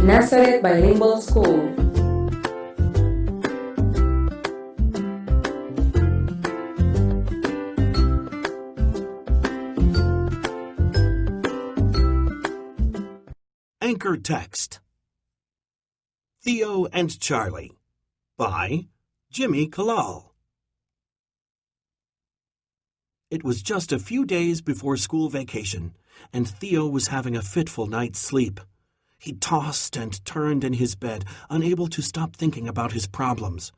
Nazareth Bilingual School. Anchor text: Theo and Charlie by Jimmy Kalal. It was just a few days before school vacation, and Theo was having a fitful night's sleep. He tossed and turned in his bed, unable to stop thinking about his problems.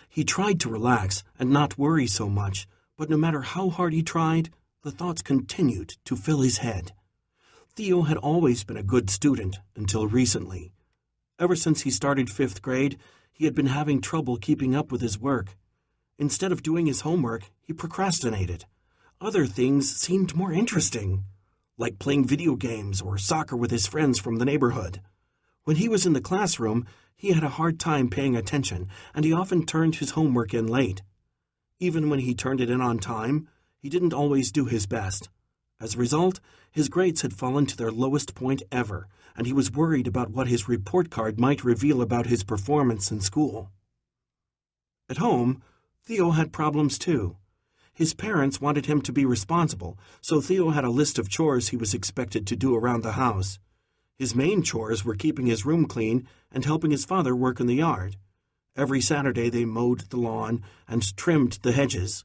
He tried to relax and not worry so much, but no matter how hard he tried, the thoughts continued to fill his head. Theo had always been a good student until recently. Ever since he started 5th grade, he had been having trouble keeping up with his work. Instead of doing his homework, he procrastinated. Other things seemed more interesting, like playing video games or soccer with his friends from the neighborhood. When he was in the classroom, he had a hard time paying attention, and he often turned his homework in late. Even when he turned it in on time, he didn't always do his best. As a result, his grades had fallen to their lowest point ever, and he was worried about what his report card might reveal about his performance in school. At home, Theo had problems too. His parents wanted him to be responsible, so Theo had a list of chores he was expected to do around the house. His main chores were keeping his room clean and helping his father work in the yard. Every Saturday they mowed the lawn and trimmed the hedges.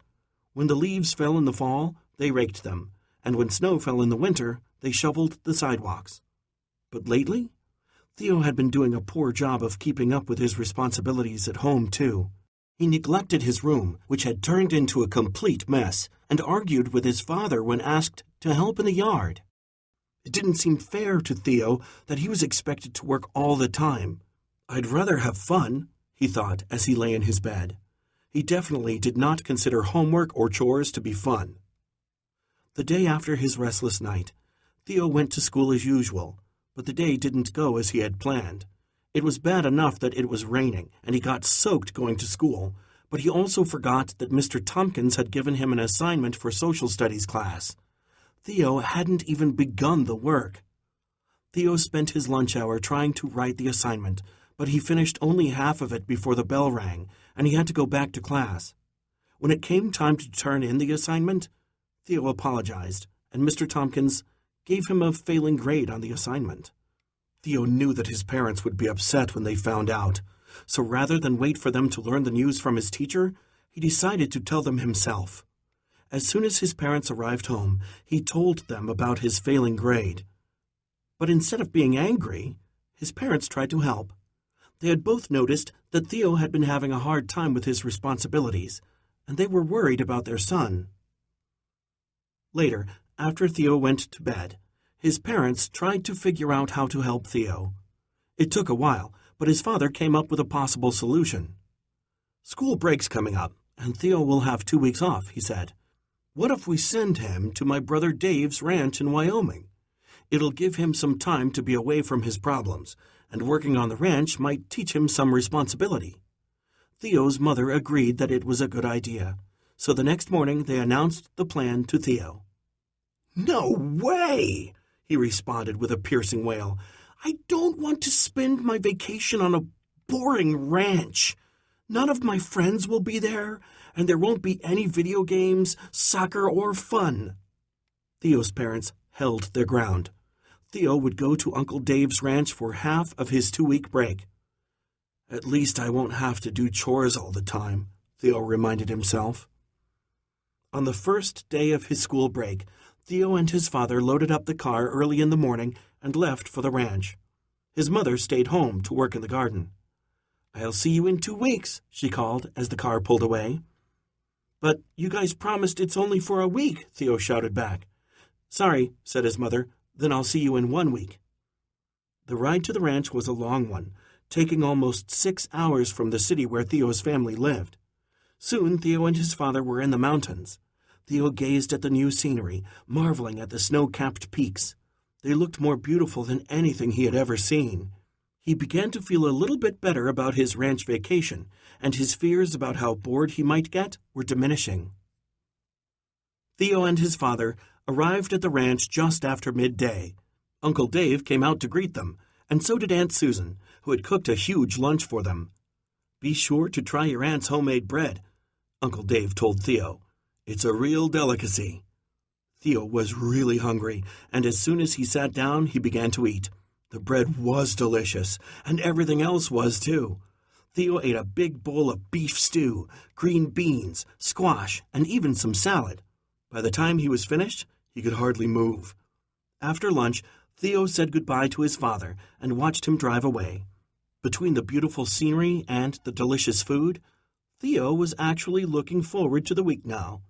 When the leaves fell in the fall, they raked them, and when snow fell in the winter, they shoveled the sidewalks. But lately, Theo had been doing a poor job of keeping up with his responsibilities at home, too. He neglected his room, which had turned into a complete mess, and argued with his father when asked to help in the yard. It didn't seem fair to Theo that he was expected to work all the time. "I'd rather have fun," he thought as he lay in his bed. He definitely did not consider homework or chores to be fun. The day after his restless night, Theo went to school as usual, but the day didn't go as he had planned. It was bad enough that it was raining, and he got soaked going to school, but he also forgot that Mr. Tompkins had given him an assignment for social studies class. Theo hadn't even begun the work. Theo spent his lunch hour trying to write the assignment, but he finished only half of it before the bell rang, and he had to go back to class. When it came time to turn in the assignment, Theo apologized, and Mr. Tompkins gave him a failing grade on the assignment. Theo knew that his parents would be upset when they found out, so rather than wait for them to learn the news from his teacher, he decided to tell them himself. As soon as his parents arrived home, he told them about his failing grade. But instead of being angry, his parents tried to help. They had both noticed that Theo had been having a hard time with his responsibilities, and they were worried about their son. Later, after Theo went to bed, his parents tried to figure out how to help Theo. It took a while, but his father came up with a possible solution. "School break's coming up, and Theo will have 2 weeks off," he said. "What if we send him to my brother Dave's ranch in Wyoming? It'll give him some time to be away from his problems, and working on the ranch might teach him some responsibility." Theo's mother agreed that it was a good idea, so the next morning they announced the plan to Theo. "No way!" he responded with a piercing wail. "I don't want to spend my vacation on a boring ranch. None of my friends will be there, and there won't be any video games, soccer, or fun." Theo's parents held their ground. Theo would go to Uncle Dave's ranch for half of his 2-week break. "At least I won't have to do chores all the time," Theo reminded himself. On the first day of his school break, Theo and his father loaded up the car early in the morning and left for the ranch. His mother stayed home to work in the garden. "I'll see you in 2 weeks," she called as the car pulled away. "But you guys promised it's only for a week," Theo shouted back. "Sorry," said his mother, "then I'll see you in 1 week." The ride to the ranch was a long one, taking almost 6 hours from the city where Theo's family lived. Soon Theo and his father were in the mountains. Theo gazed at the new scenery, marveling at the snow-capped peaks. They looked more beautiful than anything he had ever seen. He began to feel a little bit better about his ranch vacation, and his fears about how bored he might get were diminishing. Theo and his father arrived at the ranch just after midday. Uncle Dave came out to greet them, And so did Aunt Susan, who had cooked a huge lunch for them. "Be sure to try your aunt's homemade bread," Uncle Dave told Theo. "It's a real delicacy." Theo was really hungry, and as soon as he sat down, he began to eat. The bread was delicious, and everything else was too. Theo ate a big bowl of beef stew, green beans, squash, and even some salad. By the time he was finished, he could hardly move. After lunch, Theo said goodbye to his father and watched him drive away. Between the beautiful scenery and the delicious food, Theo was actually looking forward to the week now.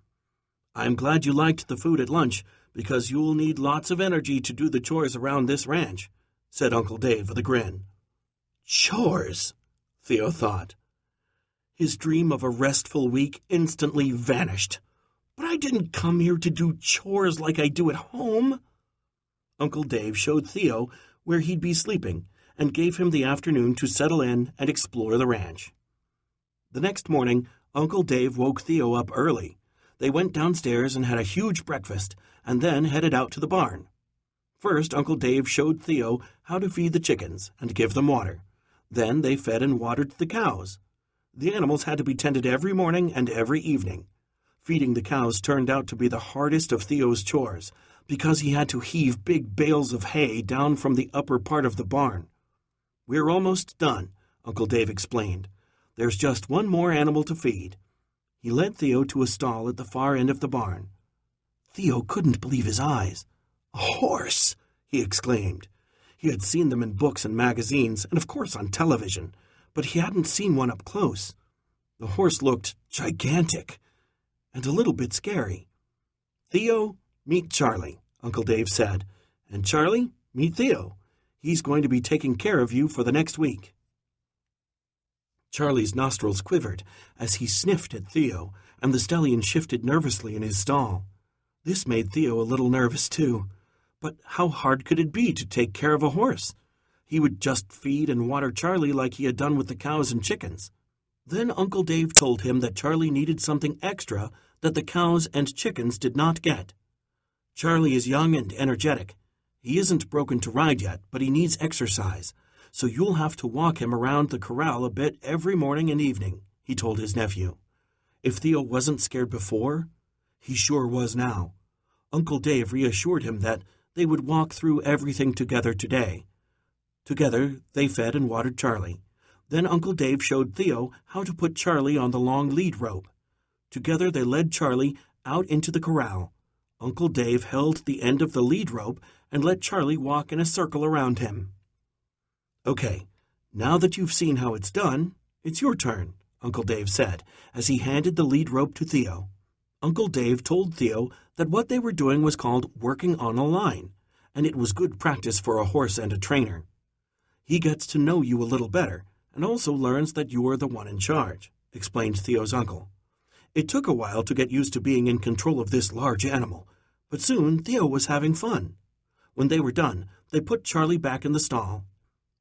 "I'm glad you liked the food at lunch, because you'll need lots of energy to do the chores around this ranch," said Uncle Dave with a grin. Chores, Theo thought. His dream of a restful week instantly vanished. "But I didn't come here to do chores like I do at home." Uncle Dave showed Theo where he'd be sleeping and gave him the afternoon to settle in and explore the ranch. The next morning, Uncle Dave woke Theo up early. They went downstairs and had a huge breakfast, and then headed out to the barn. First, Uncle Dave showed Theo how to feed the chickens and give them water. Then they fed and watered the cows. The animals had to be tended every morning and every evening. Feeding the cows turned out to be the hardest of Theo's chores, because he had to heave big bales of hay down from the upper part of the barn. "We're almost done," Uncle Dave explained. "There's just one more animal to feed." He led Theo to a stall at the far end of the barn. Theo couldn't believe his eyes. "A horse!" he exclaimed. He had seen them in books and magazines, and of course on television, but he hadn't seen one up close. The horse looked gigantic and a little bit scary. "Theo, meet Charlie," Uncle Dave said. "And Charlie, meet Theo. He's going to be taking care of you for the next week." Charlie's nostrils quivered as he sniffed at Theo, and the stallion shifted nervously in his stall. This made Theo a little nervous too. But how hard could it be to take care of a horse? He would just feed and water Charlie like he had done with the cows and chickens. Then Uncle Dave told him that Charlie needed something extra that the cows and chickens did not get. "Charlie is young and energetic. He isn't broken to ride yet, but he needs exercise, so you'll have to walk him around the corral a bit every morning and evening," he told his nephew. If Theo wasn't scared before, he sure was now. Uncle Dave reassured him that they would walk through everything together today. Together, they fed and watered Charlie. Then Uncle Dave showed Theo how to put Charlie on the long lead rope. Together they led Charlie out into the corral. Uncle Dave held the end of the lead rope and let Charlie walk in a circle around him. "Okay, now that you've seen how it's done, it's your turn," Uncle Dave said, as he handed the lead rope to Theo. Uncle Dave told Theo that what they were doing was called working on a line, and it was good practice for a horse and a trainer. "He gets to know you a little better, and also learns that you are the one in charge," explained Theo's uncle. It took a while to get used to being in control of this large animal, but soon Theo was having fun. When they were done, they put Charlie back in the stall.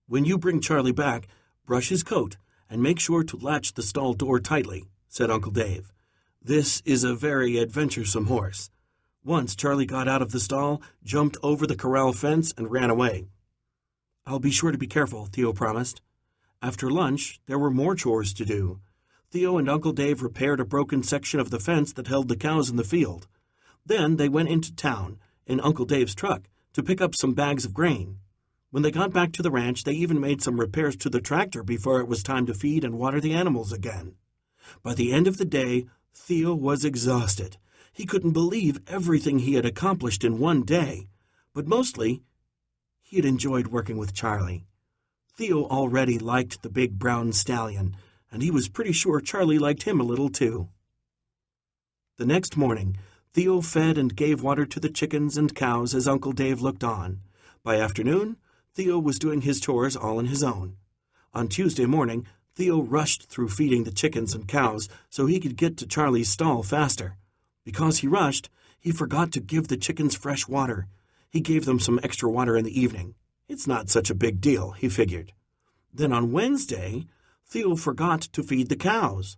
"When you bring Charlie back, brush his coat and make sure to latch the stall door tightly," said Uncle Dave. "This is a very adventuresome horse." Once Charlie got out of the stall, jumped over the corral fence, and ran away. "I'll be sure to be careful," Theo promised. After lunch, there were more chores to do. Theo and Uncle Dave repaired a broken section of the fence that held the cows in the field. Then they went into town, in Uncle Dave's truck, to pick up some bags of grain. When they got back to the ranch, they even made some repairs to the tractor before it was time to feed and water the animals again. By the end of the day, Theo was exhausted. He couldn't believe everything he had accomplished in one day, but mostly he had enjoyed working with Charlie. Theo already liked the big brown stallion, and he was pretty sure Charlie liked him a little too. The next morning, Theo fed and gave water to the chickens and cows as Uncle Dave looked on. By afternoon, Theo was doing his chores all on his own. On Tuesday morning, Theo rushed through feeding the chickens and cows so he could get to Charlie's stall faster. Because he rushed, he forgot to give the chickens fresh water. He gave them some extra water in the evening. It's not such a big deal, he figured. Then on Wednesday, Theo forgot to feed the cows.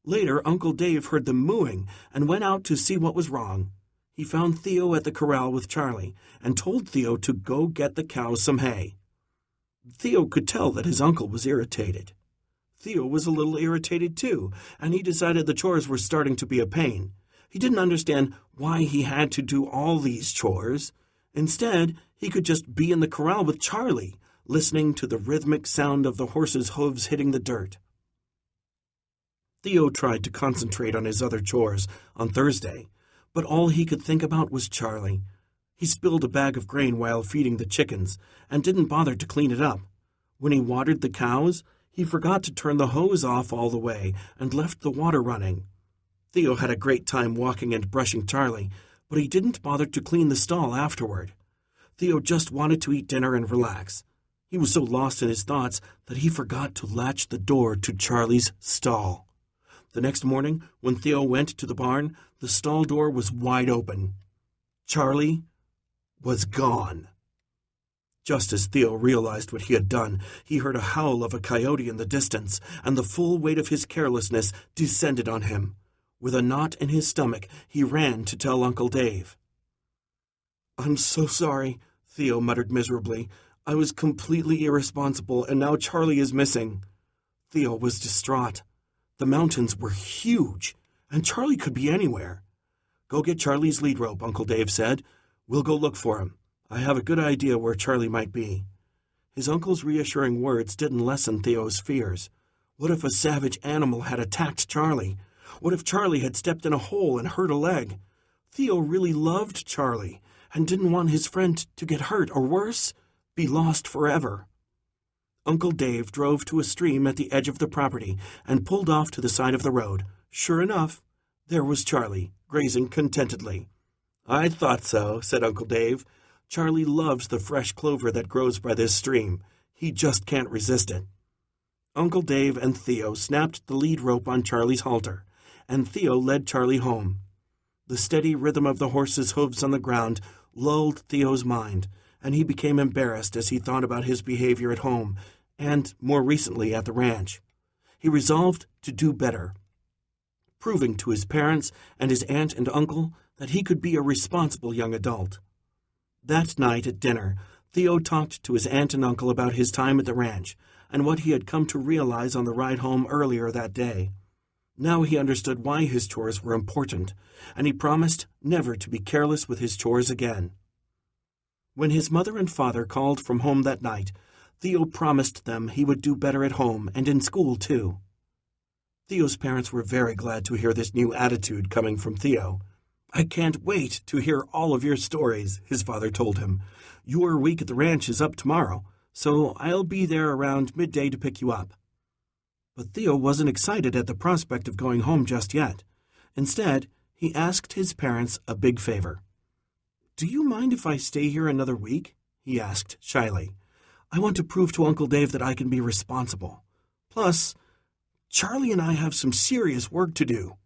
Later, Uncle Dave heard them mooing and went out to see what was wrong. He found Theo at the corral with Charlie and told Theo to go get the cows some hay. Theo could tell that his uncle was irritated. Theo was a little irritated too, and he decided the chores were starting to be a pain. He didn't understand why he had to do all these chores. Instead, he could just be in the corral with Charlie, listening to the rhythmic sound of the horse's hooves hitting the dirt. Theo tried to concentrate on his other chores on Thursday, but all he could think about was Charlie. He spilled a bag of grain while feeding the chickens and didn't bother to clean it up. When he watered the cows, he forgot to turn the hose off all the way and left the water running. Theo had a great time walking and brushing Charlie, but he didn't bother to clean the stall afterward. Theo just wanted to eat dinner and relax. He was so lost in his thoughts that he forgot to latch the door to Charlie's stall. The next morning, when Theo went to the barn, the stall door was wide open. Charlie was gone. Just as Theo realized what he had done, he heard a howl of a coyote in the distance, and the full weight of his carelessness descended on him. With a knot in his stomach, he ran to tell Uncle Dave. "I'm so sorry," Theo muttered miserably. "I was completely irresponsible, and now Charlie is missing." Theo was distraught. The mountains were huge, and Charlie could be anywhere. "Go get Charlie's lead rope," Uncle Dave said. "We'll go look for him. I have a good idea where Charlie might be." His uncle's reassuring words didn't lessen Theo's fears. What if a savage animal had attacked Charlie? What if Charlie had stepped in a hole and hurt a leg? Theo really loved Charlie and didn't want his friend to get hurt or worse, be lost forever. Uncle Dave drove to a stream at the edge of the property and pulled off to the side of the road. Sure enough, there was Charlie, grazing contentedly. "I thought so," said Uncle Dave. "Charlie loves the fresh clover that grows by this stream. He just can't resist it." Uncle Dave and Theo snapped the lead rope on Charlie's halter, and Theo led Charlie home. The steady rhythm of the horse's hooves on the ground lulled Theo's mind, and he became embarrassed as he thought about his behavior at home and, more recently, at the ranch. He resolved to do better, proving to his parents and his aunt and uncle that he could be a responsible young adult. That night at dinner, Theo talked to his aunt and uncle about his time at the ranch and what he had come to realize on the ride home earlier that day. Now he understood why his chores were important, and he promised never to be careless with his chores again. When his mother and father called from home that night, Theo promised them he would do better at home and in school too. Theo's parents were very glad to hear this new attitude coming from Theo. "I can't wait to hear all of your stories," his father told him. "Your week at the ranch is up tomorrow, so I'll be there around midday to pick you up." But Theo wasn't excited at the prospect of going home just yet. Instead, he asked his parents a big favor. "Do you mind if I stay here another week?" he asked shyly. "I want to prove to Uncle Dave that I can be responsible. Plus, Charlie and I have some serious work to do."